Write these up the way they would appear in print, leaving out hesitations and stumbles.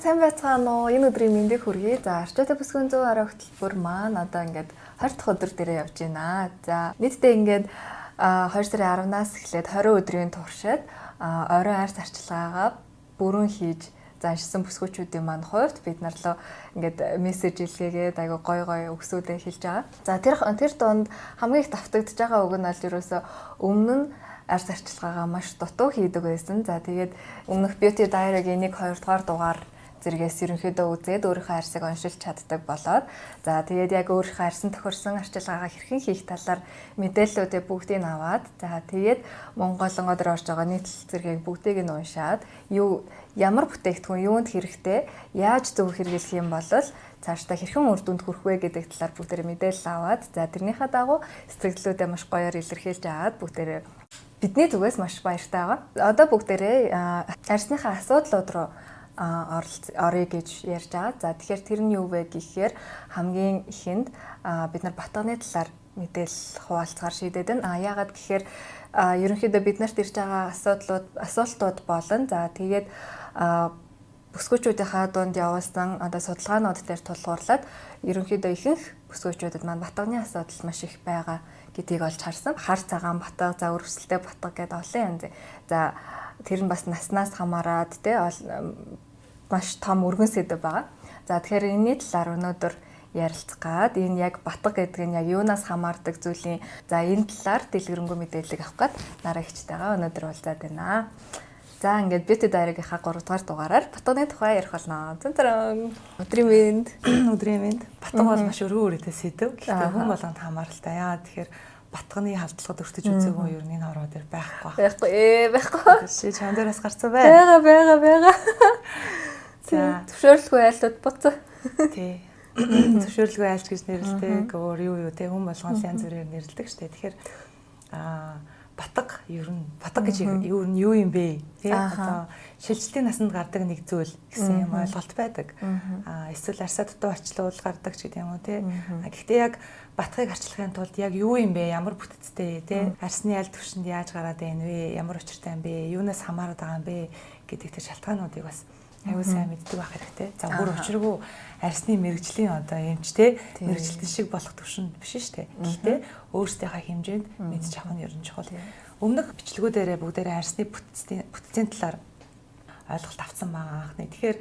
сайн байцгаана уу? Энэ өдрийн мэндийг хүргэе. За, Арчаатай бүсгүйн 100 гаруй хөтөлбөр маань одоо ингээд 20 дахь өдөр дээрээ явж байна. За, нийтдээ ингээд 2 сарын 10-наас эхлээд 20 өдрийн туршид оройн арьс арчилгаагаа бүрэн хийж заншсан бүсгүйчүүдийн маань хувьд бид нар руу ингээд мессеж илгээгээд айгу гой өгсүүдээ хэлж байгаа. За, тэр донд хамгийн их давтагдж байгаа үг нь аль ерөөсөө өмнө нь арьс арчилгаагаа маш дутуу хийдэг байсан. За тэгээд өмнөх Beauty Diary-гийн 1-2 дугаар дугаар зэрэгээс ерөнхийдөө үзээд өөрийнхөө арьсыг оншилж чаддаг болоод за тэгээд яг өөрийнхөө арьсан тохирсон арчилгаагаа хэрхэн хийх талаар мэдээллүүдээ бүгдийг аваад за тэгээд Монголон өдөр орж байгаа нийтлэл зэргийг бүгдийг нь уншаад ямар бүтээгдэхүүн юунд хэрэгтэй яаж зөв хэрэглэх юм бол цаашдаа хэрхэн үр дүнд хүрэх вэ гэдэг талаар бүгдээр мэдээлэл аваад за тэрнийхээ дагуу сэтгэлдлүүдээ маш гоёор илэрхийлж аваад бүгдээр бидний зүгээс маш баяртай байгаа. Одоо бүгдээрээ арьсныхаа асуудлууд руу орё гэж ярьж байгаа. За тэгэхээр тэр нь юу вэ гэхээр хамгийн ихэнд бид нар батганы талаар мэдээлэл хуваалцахаар шийдээд байна. Яагаад гэхээр ерөнхийдөө бид нарт ирж байгаа асуултууд болон за тэгээд бүсгүйчүүдийнхаа дунд явуулсан одоо судалгаанууд дээр тулгуурлаад ерөнхийдөө ихэнх бүсгүйчүүдэд маань батганы асуудал маш их байгаа гэдгийг олж харсан. Хар цагаан батга, за өрөвсөлтэй батга гэдэг олон янз. За тэр нь бас наснаас хамаарат маш том өргөн сэдэв байгаа. За тэгэхээр энэний талаар өнөөдөр ярилцах гад энэ яг батга гэдэг нь яг юунаас хамаардаг зүйлийн за энэ талаар дэлгэрэнгүй мэдээлэл авах гад нараа хичтэйгээ өнөөдөр уулзаад байна. За ингээд Beauty Diary-гийнхаа 3 дугаар дугаараар батганы тухай ярих болно. Цэнтрэн өдрийн мэнд. Батга бол маш өргөн үрээтэй сэдэв. Гэхдээ хүн болгонд хамааралтай. Яа тэгэхээр батганы халдлагад өртөж үзээгүй юу энэ хороо дээр байхгүй. Байхгүй. Чи чам дээрээс гарцсан бай. Бага. За зөвшөөрлгүй айлтууд буцаа. Тий. Зөвшөөрлгүй айлт гэж нэрлэдэг. Өөр юу те хүн болгонд янз бүрээр нэрлэдэг штэ. Тэгэхээр батга гэж юу юм бэ? Тий. Одоо шилжилтийн насанд гардаг нэг зүйл гэсэн юм ойлголт байдаг. Эсвэл арьсаа дутуу арчлуул гардаг ч гэдэг юм уу тий. Гэхдээ яг батгыг арчлахын тулд яг юу юм бэ? Ямар бүтэцтэй тий? Арьсны аль түвшинд яаж гараад байна вэ? Ямар учиртай юм бэ? Юунаас хамаарат байгаа юм бэ? гэдэг тэр шалтгаануудыг бас аюул сайн мэддэг байх хэрэгтэй. За бүр учиргүй арьсны мэрэгжлийн одоо эмч те мэрэгчлэлтэн шиг болох төвшөнд биш шүү дээ. Гэхдээ өөрсдийнхээ хэмжээнд мэдчих авах нь ер нь чухал. Өмнөх бичлэгүүдээрээ бүгдээрээ арьсны бүтэцийн талаар ойлголт авсан байгаа анхны. Тэгэхээр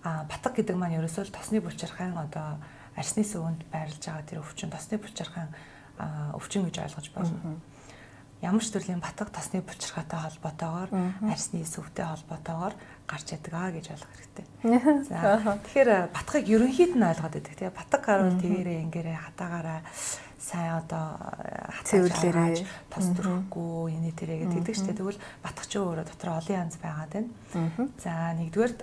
батга гэдэг маань ерөөсөө тосны булчирхайн одоо арьсны сөвөнд байрлаж байгаа тэр өвчин тосны булчирхайн өвчин гэж ойлгож болно. Ямар ч төрлийн батга тосны булчирхаатай холбоотойгоор арьсны сөвтэй холбоотойгоор гарч яадаг гэж ойлгох хэрэгтэй. За тэгэхээр батгыг ерөнхийд нь ойлгоод байдаг. Тэгээ батга гарвал тэгээрээ ингээрээ хатаагаараа сайн одоо цэвэрлээрээ тос төрөхгүй энэ тэрэг гэдэг шүү дээ. Тэгвэл батга ч өөрөө дотор олон янз байгаад байна. За нэгдүгээр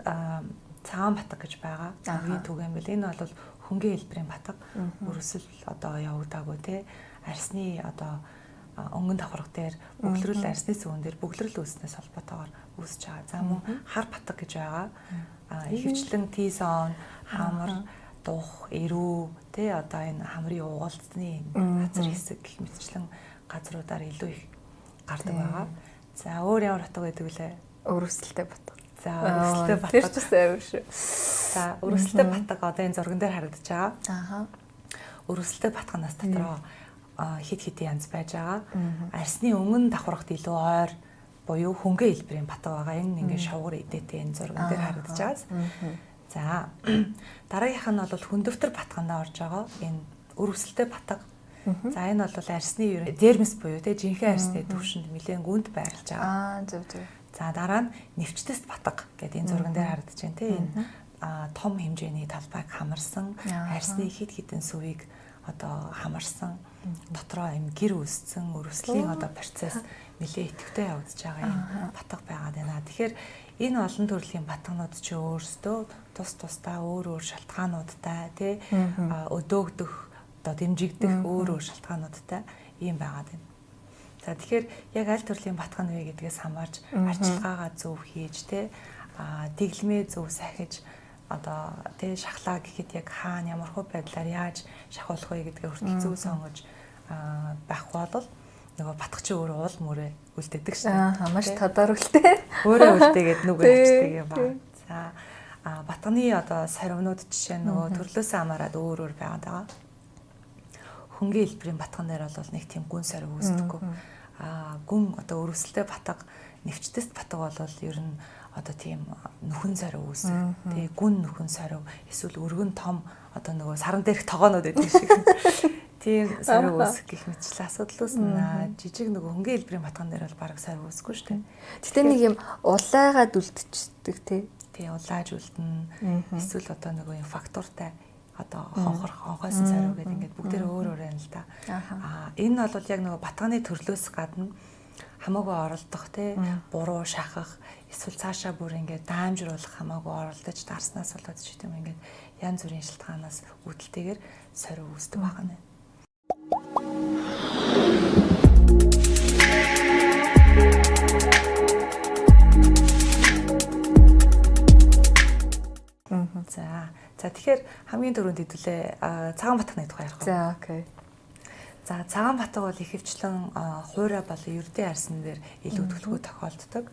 цагаан батга гэж байгаа. Хамгийн түгээмэл энэ бол хөнгөн хэлбэрийн батга. Өрөсөл одоо явагдаагүй те арьсны одоо өнгөн давхарга дээр бөглөрөл арьсны сүүн дээр бөглөрөл үүснээс холбоотойгоор үүсэж байгаа. За мөн хар батга гэж байгаа. Ихэвчлэн T-zone, хамар, дух, эрүү тий одоо энэ хамрын угаалцны газар хэсэг гэх мэтчлэн газруудаар илүү их гардаг байгаа. За өөр ямар батга байдаг вүлээ? Өрөвсөлтэй батга. За өрөвсөлтэй батга. Тэр ч бас амар шүү. За өрөвсөлтэй батга одоо энэ зурган дээр харагдаж байгаа. Өрөвсөлтэй батганаас дотроо хит янз байж байгаа. Арьсны өнгөн давхаргад илүү ойр буюу хөнгөн хэлбэрийн батга байгаа. Энэ ингээд шовгор эдээтэй энэ зурган дээр харагдаж байгаа. За дараагийнх нь бол хөндөвтөр батгандаа орж байгаа. Энэ өрөвсөлтэй батга. За энэ бол арьсны дермис буюу те жинхэнэ арьсны төвшөнд нэлээд гүнд байрлаж байгаа. Зөв. За дараа нь нэвчтэс батга гэдэг энэ зурган дээр харагдаж байна те. Энэ том хэмжээний талбайг хамарсан арьсны хидэн сүвийг одоо хамарсан дотроо юм гэр үүссэн өрөвслийн одоо процесс нэлээд идэвхтэй явагдаж байгаа юм батга байгаад байна. Тэгэхээр энэ олон төрлийн батгнууд ч өөрсдөө тусдаа өөр шалтгаануудтай тий өдөөгдөх одоо дэмжигдэх өөр шалтгаануудтай ийм байгаад байна. За тэгэхээр яг аль төрлийн батга нь вэ гэдгээс хамаарч арчилгаагаа зөв хийж тий дэглэмээ зөв сахиж одоо тий шахлаа гэхэд яг хаана ямар хөө байдлаар яаж шахуулах вэ гэдгээ хүртэл зөв сонгож байх бол нөгөө батгч өөрөө уул мөрөө үлдээдэг шээ. Маш тодорхойтой. Өөрөө үлдээгээд нүг авчдаг юм ба. За батганы одоо саривнууд жишээ нөгөө төрлөөсөө хамаарат өөр байгаад байгаа. Хөнгөн хэлбэрийн батганаар бол нэг тийм гүн сарив үүсдэггүй. Гүн одоо өрөвсөлтэй батга, нэвчтэст батга бол ер нь одоо тийм нүхэн сарив үүсэх. Тэгээ гүн нүхэн сарив эсвэл өргөн том одоо нөгөө саран дээрх тогоонууд байдаг шиг. Тийм сарив үүсэх гэх мэтчлээ асуудал үүснэ. Жижиг нөгөө хөнгөн хэлбэрийн батган дээр бол бараг сарив үүсэхгүй шүү дээ. Гэтэ нэг юм улайгаад үлдчихдэг тий. Тэгээ улааж үлдэнэ. Эсвэл одоо нөгөө юм фактуртай одоо хонхойсон сарив гэдэг ингээд бүгдээр өөр өөр юм л да. Энэ бол яг нөгөө батганы төрлөөс гадна хамаагүй оролдох тий, буруу шахах, эсвэл цаашаа бүр ингээд даамжруулах хамаагүй оролдож дарснаас болоод ч гэдэм ингээд янз бүрийн шалтгаанаас үүдэлтэйгээр сарив үүсдэг байна. За тэгэхээр хамгийн түрүүнд хэдүүлээ цагаан батганы тухай ярих. За окей. За цагаан батга бол ихэвчлэн хуурай болон ердийн арьсан дээр илүү төлөвлөгөө тохиолддог.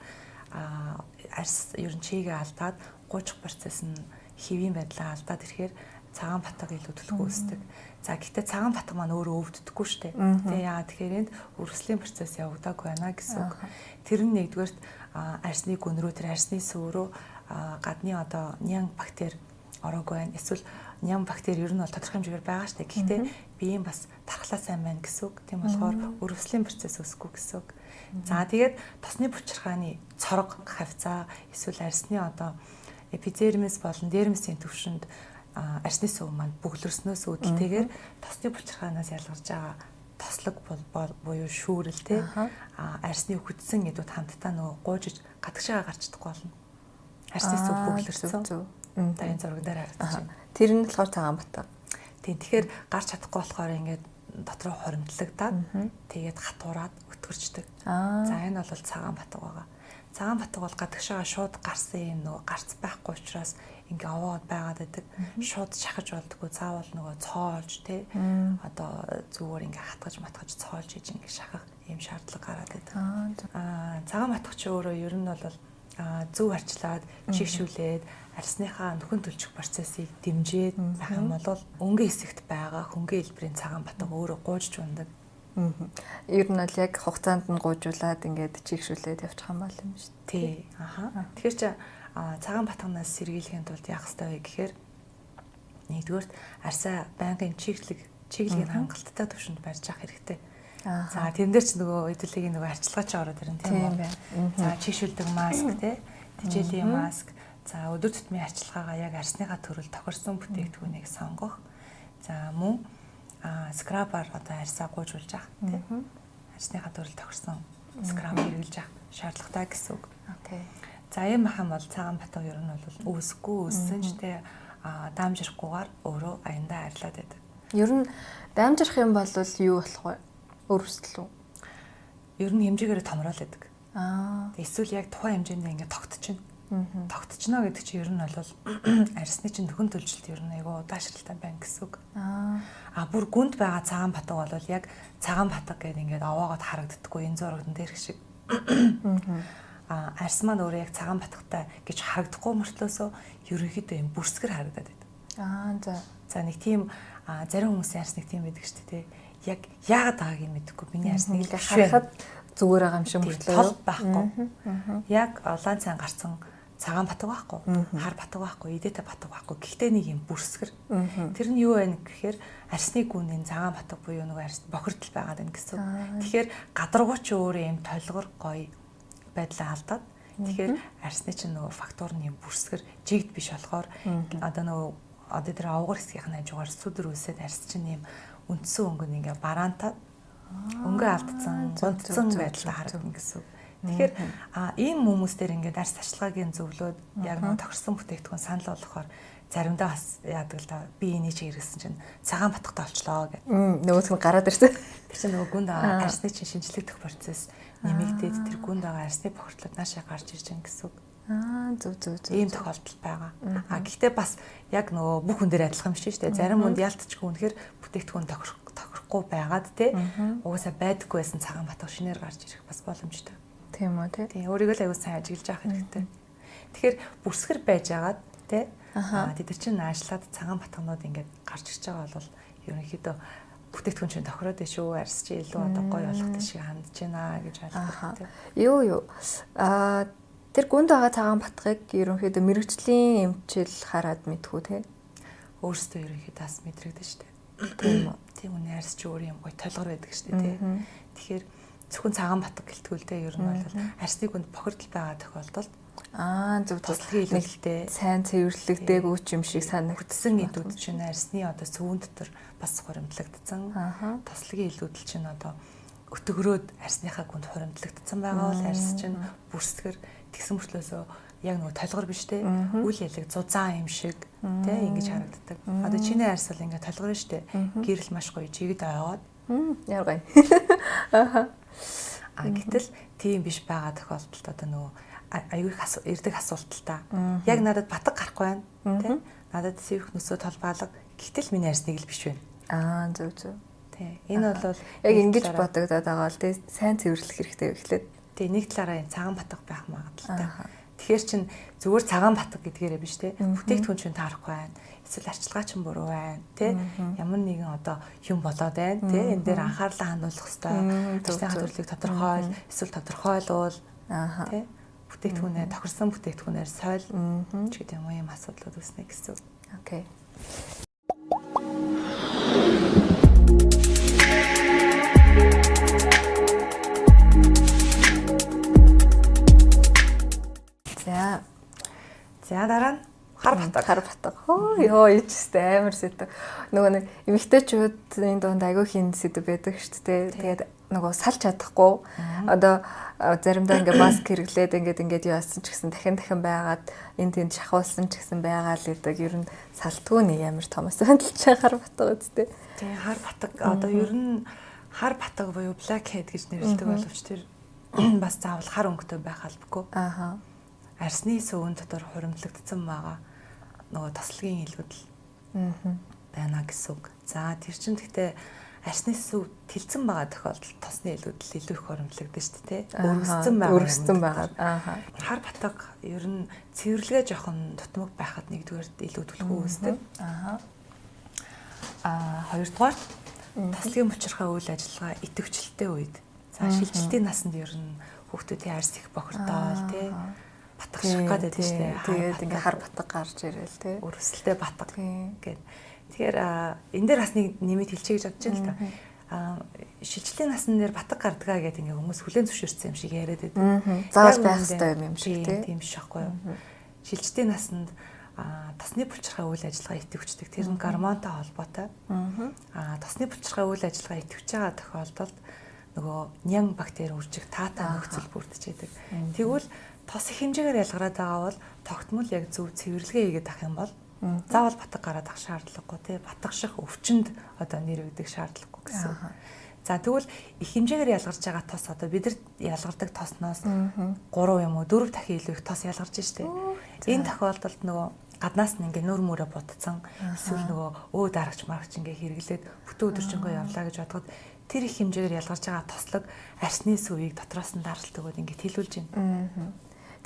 Арьс ер нь чигээ алдаад гуучих процесс нь хэвийн байдлаа алдаад ирэхээр цагаан батга илүү төлөвлөгөө үүсдэг. За гэхдээ цагаан батга маань өөрөө өвддөггүй шүү дээ. Тэгээ яагаад тэгэхээр энд үргэлжлэлийн процесс явагдаагүй байна гэсэн үг. Тэр нь нэгдүгээрт арьсны гүн рүү тэр арьсны сүв рүү гадны одоо ням бактери ороогүй байна. Эсвэл ням бактери ер нь бол тодорхой хэмжээгээр байгаа шүү дээ. Гэхдээ биеийн бас тархлаа сайн байна гэсэн үг. Тийм болохоор өрөвслийн процесс үүсэхгүй гэсэн үг. За тэгээд тосны булчирхааны цорго, хавцаа эсвэл арьсны одоо эпидермис болон дермисийн төвшөнд арьсны сүв маань бөглөрснөөс үүдэлтэйгээр тосны булчирхаанаас ялгарч байгаа тослог буюу шүүрэл те арьсны хүчсэн эдүүд хамтдаа нөгөө гуужиж гадагшаа гарчдаг болно. Арьсны сүв бөглөрсөн. За энэ зураг дээр харагдаж байна. Тэр нь болохоор цагаан батга. Тийм тэгэхээр гарч чадахгүй болохоор ингээд дотроо хоримтлагдаад тэгээд хатуураад өтгөрчдөг. За энэ бол цагаан батга байгаа. Цагаан батга бол гадагшаа шууд гарсан юм нөгөө гарц байхгүй учраас ингээ аваад байгаад байдаг. Шууд шахаж болдгоо заавал нөгөө цоолж те одоо зүгээр ингээ хатгаж матгаж цоолж хийж ингээ шахах ийм шаардлага гараад байдаг. Цагаан батгач өөрөө ер нь бол зөв арчлаад чигшүүлээд арьсныхаа нөхөн төлчих процессыг дэмжиж байх юм бол өнгө хэсэгт байгаа хөнгөн хэлбэрийн цагаан батга өөрөө гуйж ундаг. Ер нь л яг хугацаанд нь гуйжуулаад ингээд чигшүүлээд явчих юм бол юм шүү Тий. дээ. Тэгэхээр чи цагаан батганаас сэргийлэхийн тулд яах ёстой вэ гэхээр нэгдүгээр арьсаа байнгын чиглэгийг хангалттай төвшөнд барьж авах хэрэгтэй. За тэрэн дээр ч нөгөө хэдүүлгийн нөгөө арчилгаач ороод ирэн тийм үү. За чигшүүлдэг маск те тижээлийн маск. За өдөр тутмын арчилгаагаа яг арьсныхаа төрөл тохирсон бүтээгдэхүүнийг сонгох. За мөн скрабаар одоо арьсаа гуйжуулж авах тийм. Арьсныхаа төрөл тохирсон скраб хэрэглэж авах шаардлагатай гэсэн үг. Окей. За ийм махан бол цагаан батга ер нь бол үүсэхгүй үүссэн ч тэ даамжрахгүйгээр өөрөө аяндаа арилаад байдаг. Ер нь даамжрах юм бол юу болох вэ? Өрөвсөл үү? Ер нь хэмжээгээр томрол байдаг. Эсвэл яг тухайн хэмжээндээ ингээд тогтчихно. Тогтчихно гэдэг чинь ер нь бол арьсны чинь нөхөн төлжилт ер нь айгүй удаашралтай байна гэсэн үг. Бүр гүнд байгаа цагаан батга бол яг цагаан батга гэдэг ингээд овоогоод харагддаггүй энэ зурагдан дээрх шиг. Арьс маань өөрөө яг цагаан батгатай гэж харагдахгүй мөртлөөсөө ерөнхийдөө юм бүрсгэр харагдаад байдаг. За нэг тийм зарим хүмүүсийн арьс нэг тийм байдаг шүү дээ. Яг яагаад байгааг юм мэдэхгүй. Миний арьсныг л харахад зүгээр байгаа юм шиг мөртлөө тол байхгүй. Яг улаан цайн гарсан цагаан батга байхгүй, хар батга байхгүй, идээтэй батга байхгүй. Гэхдээ нэг юм бүрсгэр. Тэр нь юу вэ гэхээр арьсны гүнийн цагаан батга буюу нэг арьс бохирдол байгаад байна гэсэн. Тэгэхээр гадаргууч өөрөө юм толгор гоё байдлаа алдаад. Тэгэхээр арьсны чинь нөгөө фактурны юм бүрсгэр жигд биш болохоор одоо нөгөө одоо тэр авгар хэсгийнх нь хажуугаар сүдэр үсээд арьс чинь юм үндсэн өнгө нь ингээ бараантаад өнгө алдсан, гунтсан байдлаар харагдана гэсэн үг. Тэгэхээр ийм хүмүүстээр ингээд арьс ташлаагийн зөвлөөд яг нэг тохирсон бүтээгдэхүүн санал болгохоор заримдаа бас яадаг л да би энийг чи хэрэгсэн чинь цагаан батгтай болчлоо гэдэг. Нөгөөс нь гараад ирсэн. Тэр чинь нөгөө гүнд арьсны чинь шинжлэхдэх процесс нэмэгдээд тэр гүнд байгаа арьсны бохирдлууд наашаа гарч ирж байгаа гэсэн үг. Зөв. Ийм тохиолдол байгаа. Гэхдээ бас яг нөгөө бүх хүн дээр адилхан биш шүү дээ. Зарим хүнд ялтчихгүй үнэхээр бүтээгдэхүүн тохирохгүй байгаад те угаасаа байдаггүй байсан цагаан батга шинээр гарч ирэх бас боломжтой. Тийм үү те. Тийм өөрийгөө л аягүй сайн ажиглаж авах хэрэгтэй. Тэгэхээр бүрсгэр байж агаад тэ. Тэд нар чинь ажиллаад цагаан батгнууд ингээд гарч ирж байгаа бол ерөнхийдөө бүтээгдэхүүн чинь тохироод байна шүү. Арьс чи илүү одоо гоё болгох шиг хандж байна гэж ойлгох тэ. Юу. Тэр гүнд байгаа цагаан батгыг ерөнхийдөө мэрэгжлийн эмчил хараад мэдхүү те. Өөрөөсөө ерөнхийдөө бас мэдрэгдэн шүү дээ. Тийм үү. Тийм үнэ арьс чи өөр юм гоё толгор байдаг шүү дээ тэ. Тэгэхээр зөвхөн цагаан батг гэлтгүүлдэ ер нь бол арьсны гүнд бохирдол байгаа тохиолдолд зөв туслахын илүүдтэй сайн цэвэрлэгдээгүй ч юм шиг санагдсан илүүд чинь арьсны одоо сүүн дотор бас хуримтлагдсан. Туслахын илүүдэл чинь одоо өтгөрөөд арьсныхаа гүнд хуримтлагдсан байгаа бол арьс чинь бүрсгэр тэгсэн мөртлөөсөө яг нөгөө толгор биш те үл ялэг зузаан юм шиг те ингэж харагддаг. Одоо чиний арьс бол ингээ толгор нь штэ. Гэрэл маш гоё жигд ойгоод. Яргай. Гэтэл тийм биш байгаа тохиолдолд одоо нөгөө аюу их эрдэг асуулт л та. Яг надад батг гарахгүй байна тий. Надад сэвх нөсөө толбаалга гэтэл миний арьсныг л биш байна. Зөв. Тий. Энэ бол яг ингэж бодогдоод байгаа бол тий сайн цэвэрлэх хэрэгтэй эхлээд. Тий нэг талаараа энэ цагаан батг байх магадaltaй. Тэгэхээр чин зүгээр цагаан батг гэдгээрээ биш тий. Бүтээгдэхүүн чинь таарахгүй байна. Эсвэл арчилгаа чинь буруу байна тий. Ямар нэгэн одоо юм болоод байна тий. Энэ дээр анхаарлаа хандуулах хэрэгтэй. Арьсны хадварлыг тодорхойл, эсвэл тодорхойлвол тий. Бүтээгдэхүүнээ тохирсон бүтээгдэхүүнээр сойл ч гэдэг юм асуудлууд үүснэ гэсэн. Окей. За дараа нь хар батг. Ёо ичстэй амар сэдв. Нөгөө нэг эмэгтэйчүүдийн дунд аягүй хин сэдв байдаг шүү дээ. Тэгээд нөгөө салж чадахгүй одоо заримдаа ингээ маск хэрэглээд ингээд яасан ч гэсэн дахин байгаад энэ тэнд шахуулсан ч гэсэн байгаа л гэдэг. Ер нь салтгүй нэг амар томос хөндлөж хар батг үстэй. Тийм хар батг одоо ер нь хар батг буюу blackhead гэж нэрлэдэг боловч тэр бас заавал хар өнгөтэй байх албагүй. Арьсны сүүн дотор хуримтлагдсан байгаа нөгөө тослогийн илүүдэл байна гэсэн үг. За тэр чинь гэхдээ арьсны сүв тэлцэн байгаа тохиолдолд тосны илүүдэл илүү их хуримтлагдаж шүү дээ. Өргөсцөн байгаа. Хар батг ер нь цэвэрлэгээ жоохон дутмаг байхад нэгдүгээр илүү түлхүү үүсдэг. Хоёрдугаар тослогийн мөчрхөө үйл ажиллагаа идэвхжлэлтэй үед. За шилжилтийн насанд ер нь хүүхдүүдийн арьс их бохирдоол тий батг шиг гадаад шүү дээ. Тэгээд ингээ хар батг гарч ирээл тий. Өрөсөлтэй батг гэдэг. Тэгэхээр энэ дээр бас нэг нэмэт хэлчихье гэж бодож байна л да. Шилжилтийн насны дээр батг гардгаа гэдэг ингээ хүмүүс хүлээн зөвшөөрсөн юм шиг яриад байдаг. Заавал байх хэрэгтэй юм шиг тий. Тийм биш байхгүй юу? Шилжилтийн насанд тосны булчирхай үйл ажиллагаа идэвхждэг. Тэр нь гормонтой холбоотой. Тосны булчирхай үйл ажиллагаа идэвхж байгаа тохиолдолд нөгөө нян бактери үржих таата нөхцөл бүрдэж байдаг. Тэгвэл тос их хэмжээгээр ялгараад байгаа бол тогтмол яг зөв цэвэрлэгээ хийгээд ах юм бол заавал батг гараад ах шаардлагагүй тий. Батг шиг өвчнөд одоо нэр өгдөг шаардлагагүй гэсэн. За тэгвэл их хэмжээгээр ялгарч байгаа тос одоо бидэрт ялгардаг тосноос 3 юм уу 4 дахин илүү их тос ялгарч штэ. Энэ тохиолдолд нөгөө гаднаас нь ингээ нүр мөрөө бутцсан эсвэл нөгөө дарагч марагч ингээ хэрэглээд бүтэн өдөржингөө явлаа гэж бодоход тэр их хэмжээгээр ялгарч байгаа тослог арьсны сүвийг дотроос нь даралт өгөөд ингээ тэлүүлж байна.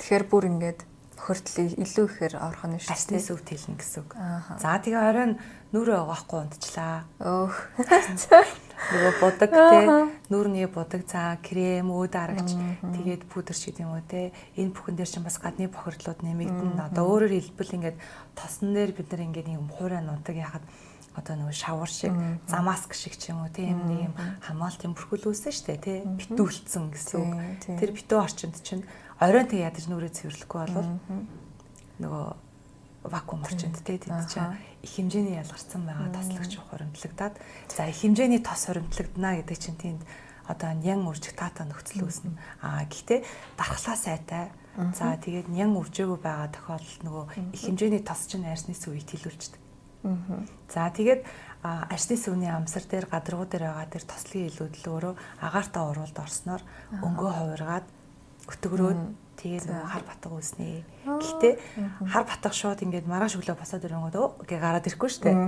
Тэгэхээр бүр ингээд бохирдлыг илүү ихээр орох нь шүү дээ. Арьсны сүв тэлнэ гэсэн үг. За тэгээ оройн нүрээ угаахгүй унтчлаа. Нөгөө будаг те нүрний будаг цаа крем өө дарагч тэгээд пудр шиг юм уу те энэ бүхэн дээр чинь бас гадны бохирдлууд нэмэгдэн одоо өөрөөр хэлбэл ингээд тосон дээр бид нар ингээд юм хуурай нутаг яхад одоо нөгөө шавар шиг замаск шиг ч юм уу тийм нэг юм хамгаалтын бүрхүүлүүлсэн шүү дээ тий битүүлсэн гэсэн үг. Тэр битүү орчинд чинь оройн тэг ядаж нүрээ цэвэрлэхгүй бол нөгөө вакуум орчинд тий тэнд чинь их хэмжээний ялгарсан байгаа тослогч хуримтлагдаад за их хэмжээний тос хуримтлагдана гэдэг чинь тэнд одоо нян үржих таата нөхцөл үүснэ. Гэхдээ дархлаа сайтай. За тэгээд нян үржээгүй байгаа тохиолдолд нөгөө их хэмжээний тос чинь арьсны сүвийг тэлүүлждэг. За тэгээд арьсны сүвний амсар дээр гадаргуу дээр байгаа тэр тослогийн илүүдэл өөрөө агаартай уруулд орсноор өнгөө хувиргаад өтгөрөөд тэгээ нөгөө хар батга үүснэ. Гэхдээ хар батга шууд ингээд маргааш өглөө босоод ирэнгүүт гээ гараад ирэхгүй шүү дээ.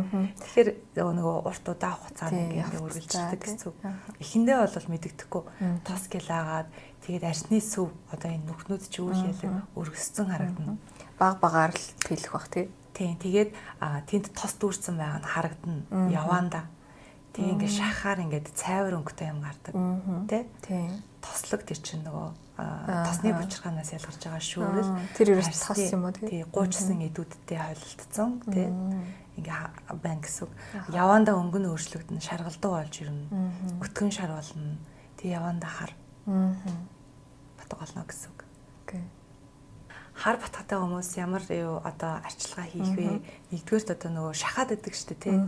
Тэгэхээр нөгөө урт удаах хугацаанд ингээд үргэлжлэдэг гэсэн үг. Эхэндээ бол мэддэхгүй тос гэлаагаад тэгээд арсны сүв одоо энэ нүхнүүд ч үйл ялэг өргөсцөн харагдана. Баг багаар л тэлэх бах тий. Тийм. Тэгээд тэнд тос дүүрсэн байгаа нь харагдана. Яваанда. Тэгээ ингээд шахахаар ингээд цайвар өнгөтэй юм гардаг. Тэ? Тийм. Тослог тэр чинь нөгөө тосны булчирхаанаас ялгарч байгаа шүүрэл. Тэр юу тос юм уу тий? Гуйчсан идүүдтэй хойлолтцсон тий. Ингээ байна гэсэн. Яваанда өнгө нь өөрчлөгдөн, шаргалдуу болж ирнэ. Өтгөн шар болно. Тэг яваанда хар. Батг болно гэсэн үг. Окей. Хар батгатай хүмүүс ямар юу одоо арчилгаа хийх вэ? Нэгдүгээрт одоо нөгөө шахаад идэг штэ тий.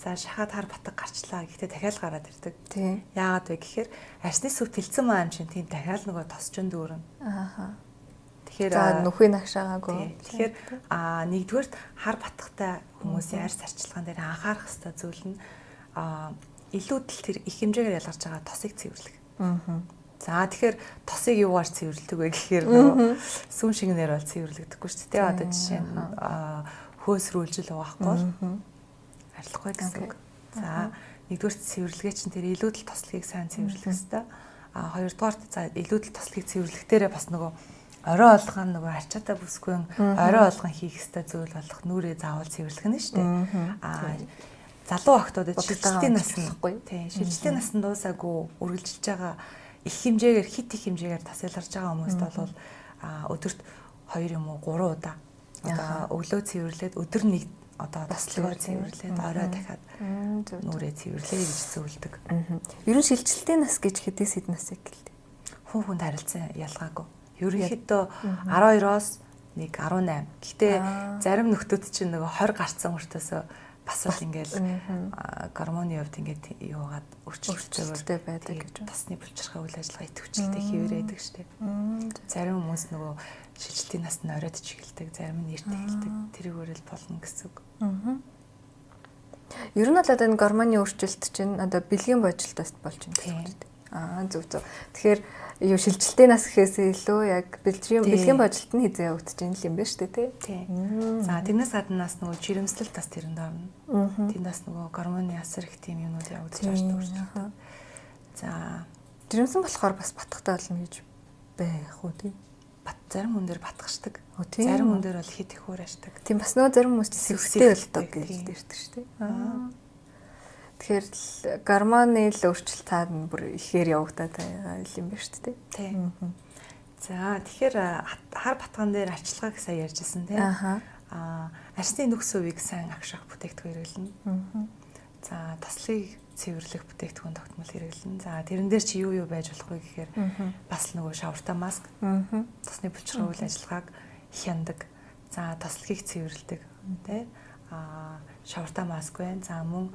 За шахаад хар батг гарчлаа. Гэхдээ дахиад гараад ирдэг. Тий. Яагаад вэ гэхээр арсны сүв тэлцэн маань чинь тийм дахиад нөгөө тосчон дүүрэн. Ааха. Тэгэхээр за нүхийг нагшаагаагүй. Тэгэхээр нэгдүгээрт хар батгатай хүмүүсийн арс арчилгаан дээр анхаарах хэрэгтэй зүйл нь илүүд л тэр их хэмжээгээр ялгарч байгаа тосыг цэвэрлэх. За тэгэхээр тосыг юугаар цэвэрлэдэг вэ гэхээр нөгөө сүм шигнээр бол цэвэрлэгдэхгүй шүү дээ. Одоо жишээ нь хөөсрүүлжил угаахгүй бол арилахгүй гэсэн үг. За нэгдүгээр цэвэрлэгээ чинь тэр илүүдэл тослогийг сайн цэвэрлэх хэрэгтэй. Хоёрдугаар за илүүдэл тослогийг цэвэрлэхдээ бас нөгөө орой олгон нөгөө арчаатай бүсгүй орой олгон хийх хэрэгтэй зүйл болох нүрээ заавал цэвэрлэх нь шүү дээ. Залуу охтуудад шилжилтийн насныхгүй. Тийм шилжилтийн насанд дуусаагүй үргэлжилж байгаа их хэмжээгээр хит их хэмжээгээр тас ялгарч байгаа хүмүүст бол өдөрт 2 юм уу 3 удаа одоо өглөө цэвэрлээд өдөр нэг одоо таслогоо цэвэрлээд орой дахиад нүрээ цэвэрлэе гэж зөвлөдөг. Ер нь шилжилтийн нас гэж хэдээс хэд насыг гэлээ? Хүн хүнд харилцан ялгаагүй. Ерөнхийдөө 12-оос 18. Гэхдээ зарим нөхдүүд чинь нөгөө 20 гарцсан хүртээсөө бас л ингээл гормоны хувьд ингээд юугаад өөрчлөлттэй байдаг гэж тосны булчирхай үйл ажиллагаа идэвхжүүлэлтэй хийвэрээд байдаг штеп. Зарим хүмүүс нөгөө шилжилтийн наснд оройд ч эхэлдэг, зарим нь эрт эхэлдэг. Тэрүүгээр л болно гэсэн үг. Ер нь бол одоо энэ гормоны өөрчлөлт чинь одоо бэлгийн божилтоос болж байна. Зөв зөв. Тэгэхээр юу шилжилтийн нас гэхээс илүү яг бэлгийн божилт нь хизээ явагдаж байна юм байна шүү дээ тий. За тэрнээс гаднаас нөгөө жирэмслэл тас тэрэнд орно. Тэндээс нөгөө гормоны асар их тийм юмнууд явагдаж байгаа шүү дээ. За жирэмсэн болохоор бас батгатай болно гэж байх уу тий. Зарим хүн дээр батгахшдаг. Зарим хүн дээр бол хит их хуурашдаг. Тийм бас нөгөө зарим хүмүүс сэвстэй болдог гэж дэрдэг шүү дээ. Тэгэхээр гормоны л өөрчлөлт цаад нь бүр ихээр явагдаад байгаа юм байна шүү дээ. Тийм. За тэгэхээр хар батган дээр арчилгааг сайн ярьжсэн тийм. Арсны нүхс өвийг сайн агших бүтээгдэхүүн хэрэглэнэ. За тослыг цэвэрлэх бүтээгдэхүүн тогтмол хэрэглэнэ. За тэрэн дээр чи юу байж болох вэ гэхээр бас нөгөө шавартай маск, тосны булчирхай үйл ажиллагааг хяндаг. За тослогийг цэвэрлдэг тийм. Шавартай маск байна. За мөн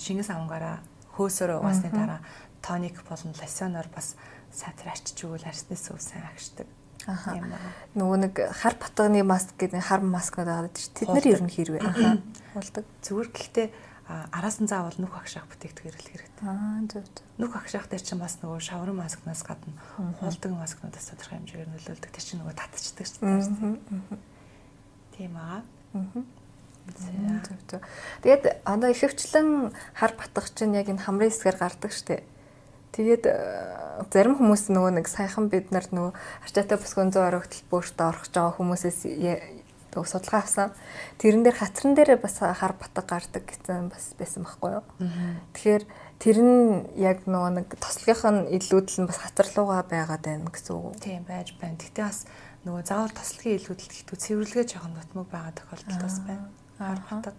шингэн савнгаараа хөөсөөр угаасны дараа тоник болон лосьоноор бас сайтар арчиж өгвөл арсны сүв сайн агшдаг. Нөгөө нэг хар батганы маск гэдэг хар маскнууд байгаа шүү. Тэд нар ер нь хэрвээ болдог. Зүгээр гэхдээ араас нь заавал нүх агшаах бүтээгдэхүүн хэрэглэх хэрэгтэй. Зөв. Нүх агшаах дээр чинь бас нөгөө шаврын маскнаас гадна хуулдаг маскнуудаас тодорхой хэмжээгээр нөлөөлдөг. Тэр чинь нөгөө татчихдаг шүү дээ. Тийм аа. Тэгээд одоо ихэвчлэн хар батгах чинь яг энэ хамрын хэсгээр гардаг штеп. Тэгээд зарим хүмүүс нөгөө нэг саяхан бид нар нөгөө арчаатай бүсгүн 100 орой хөтөлбөрт орох гэж байгаа хүмүүсээс судалгаа авсан. Тэрэн дээр хацран дээр бас хар батг гардаг гэсэн бас байсан байхгүй юу? Тэгэхээр тэр нь яг нөгөө нэг тослогынх нь илүүдэл нь бас хацарлуугаа байгаад байна гэсэн үг. Тийм байж байна. Гэхдээ бас нөгөө заавал тослогийн илүүдэл гэхдээ цэвэрлэгээ жоохон нутмаг байгаа тохиолдол бас байна. Хар батг.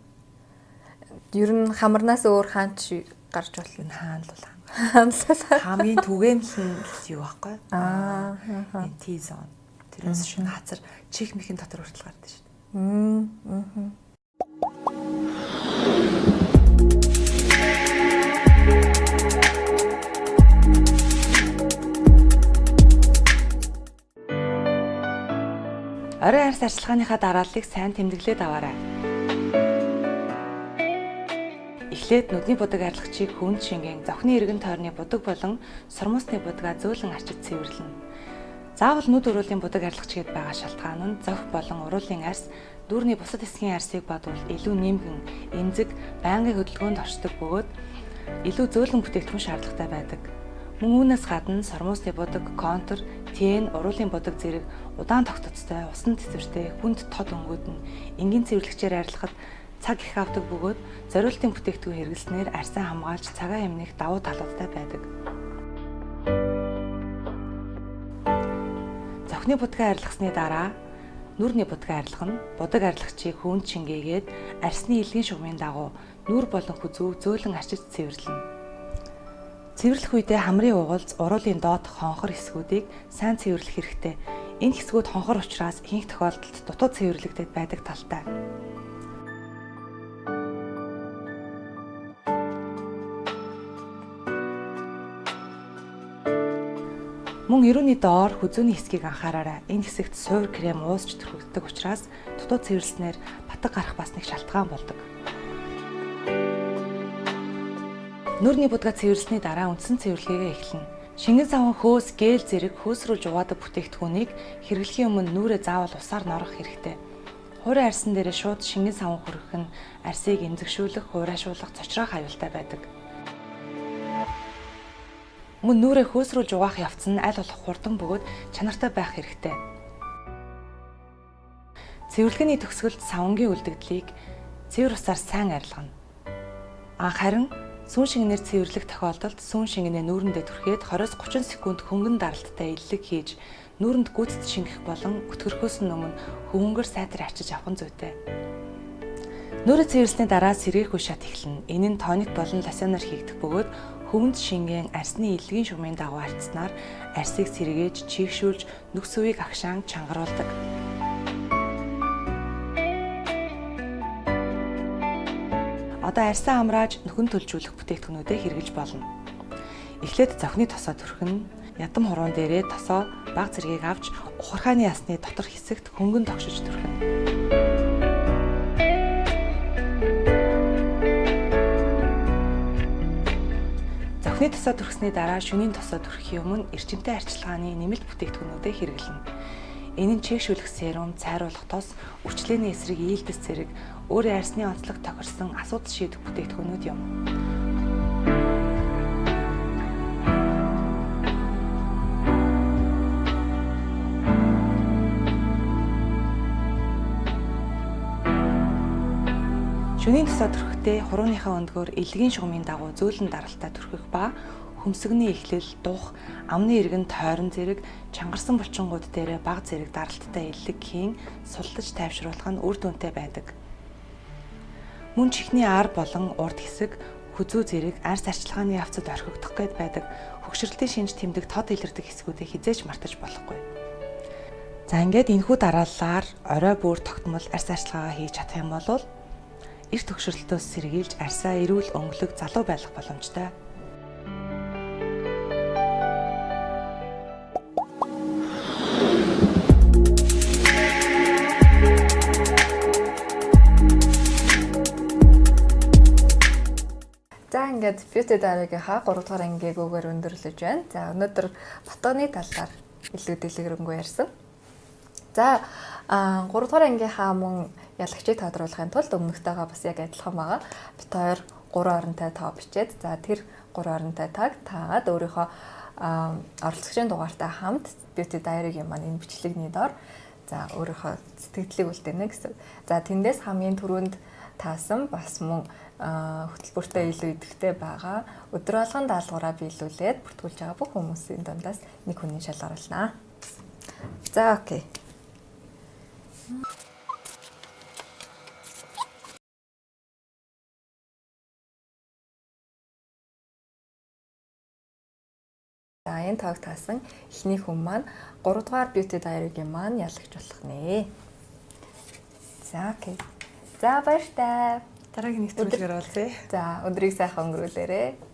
Ер нь хамарнаас өөр хаач гарч болно. Хаанлал. Хаанлал. Хамгийн түгээмэл нь юу байхгүй? Энэ T-zone. Тэрээс шин хацар чих мэхийн дотор хүртэл гардаг шүү дээ. Орой арс арчилгааныхаа дарааллыг сайн тэмдэглээд аваарай. Эхлээд нүдний будаг арилгачийг хүнд шингэн, зохины эргэн тойрны будаг болон сормосны будгаа зөөлөн арчиж цэвэрлэнэ. Заавал нүд уруулын будаг арилгач гээд байгаа шалтгаан нь зовх болон уруулын арьс дүүрний бусад хэсгийн арьсыг бодвол илүү нэмгэн, эмзэг, байнгын хөдөлгөөнд оршдог бөгөөд илүү зөөлөн бүтээгдэхүүн шаардлагатай байдаг. Мөн үүнээс гадна сормоосны будаг, контр, тен, уруулын будаг зэрэг удаан тогтцтой, усан тэсвэртэй, хүнд тод өнгүүд нь энгийн цэвэрлэгчээр арилгахад цаг их авдаг бөгөөд зориултын бүтээгдэхүүн хэрэглэснээр арьсаа хамгаалж цагаан эмнэх давуу талуудтай байдаг. Зохины будгаа арилгасны дараа нүрний будгаа арилгах нь будаг арилгачийг хүнд шингээгээд арьсны илгийн шугамын дагуу нүр болон хүзүү зөөлөн арчиж цэвэрлэнэ. Цэвэрлэх үедээ хамрын угалз уруулын доод хонхор хэсгүүдийг сайн цэвэрлэх хэрэгтэй. Энэ хэсгүүд хонхор учраас ихэнх тохиолдолд дутуу цэвэрлэгдээд байдаг талтай. Мөн эрүүний доор хүзүүний хэсгийг анхаараарай. Энэ хэсэгт суур крем уусч төрөгддөг учраас дутуу цэвэрлснээр батг гарах бас нэг шалтгаан болдог. Нүрний будгаа цэвэрлсэний дараа үндсэн цэвэрлэгээ эхэлнэ. Шингэн саван хөөс, гээл зэрэг хөөс рүү жугаадаг бүтээгдэхүүнийг хэрэглэхийн өмнө нүрээ заавал усаар норох хэрэгтэй. Хуурай арьсан дээрээ шууд шингэн саван хүргэх нь арьсыг эмзэгшүүлэх, хуурайшуулах, цочроох аюултай байдаг. Мөн нүрээ хөөс рүү жугаах явц нь аль болох хурдан бөгөөд чанартай байх хэрэгтэй. Цэвэрлэгээний төгсгөлд савангийн үлдэгдлийг цэвэр усаар сайн арилгана. Харин сүүн шингэнээр цэвэрлэх тохиолдолд сүүн шингэнээ нүүрэндээ түрхээд 20-30 секунд хөнгөн даралттай илэг хийж нүүрэнд гүйцэд шингэх болон өтгөрхөөс өмнө хөвөнгөөр сайтар арчиж авах нь зүйтэй. Нүрээ цэвэрлсэний дараа сэргээх үе шат эхэлнэ. Энэ нь тоник болон лосьоноор хийгдэх бөгөөд хөвөнд шингэн арьсны илгийн шугамын дагуу арчснаар арьсыг сэргээж, чийгшүүлж, нүкс үеийг агшаан чангаруулдаг. Одоо арьсаа амрааж нөхөн төлжүүлэх бүтээгдэхүүнүүдэд хэрэглэж болно. Эхлээд зохины тосоо түрхэн, ядам хуруун дээрээ тосоо баг зэргийг авч ухархааны ясны дотор хэсэгт хөнгөн тогшиж түрхэн. Зохины тосоо түрхсэний дараа шөнийн тосоо түрхэхийн өмнө эрчимтэй арчилгааны нэмэлт бүтээгдэхүүнүүдэд хэрэглэнэ. Энэ нь чийгшүүлэх серум, цайруулах тос, үрчлээний эсрэг ийлдэс зэрэг өөрийн арьсны онцлог тохирсон асуудал шийдэх бүтээгдэхүүнүүд юм. Шөнийн тосоо түрхэхдээ хурууныхаа өндгөөр илгийн шугамын дагуу зөөлөн даралтай түрхэх ба хөмсгөний эхлэл, дух, амны эргэн тойрон зэрэг чангарсан булчингууд дээр баг зэрэг даралттай илэг хийн султаж тайвшруулах нь үр дүнтэй байдаг. Мөн чихний ар болон урд хэсэг, хүзүү зэрэг арьс арчилгааны явцад орхигдох гээд байдаг хөгшрөлтийн шинж тэмдэг тод илэрдэг хэсгүүдийг хизээж мартаж болохгүй. За ингээд энэхүү дарааллаар орой бүр тогтмол арьс арчилгаагаа хийж чадах юм бол эрт хөгшрөлтөөс сэргийлж арьсаа эрүүл өнгөлөг залуу байлгах боломжтой. За ингээд Beauty Diary-ийнхаа 3 дугаар ангиэгүүгээр өндөрлөж байна. За өнөөдөр ботооны талаар илүү дэлгэрэнгүй ярьсан. За 3 дугаар ангийнхаа мөн ялагчийг тодруулахын тулд өмнөхтэйгээ бас яг адилхан байгаа. Бид хоёр 3 оронтой тоо бичээд за тэр 3 оронтой таг таагаад өөрийнхөө оролцогчийн дугаартай хамт Beauty Diary-гийн маань энэ бичлэгний доор за өөрийнхөө сэтгэлдлийг үлдээнэ гэсэн. За тэндээс хамгийн түрүүнд таасан бас мөн хөтөлбөртэй илүү идэвхтэй байгаа өдөр болгон даалгавраа биелүүлээд бүртгүүлж байгаа бүх хүмүүсийн дундаас нэг хүний шалгаар олнаа. За окей. За энэ таг таасан эхний хүн маань 3 дугаар Beauty Diary-гийн маань ялагч болох нэ. За окей. За баяртай. Дараагийн нэвтрүүлгээр олъё. За өдрийг сайхан өнгөрүүлээрэй.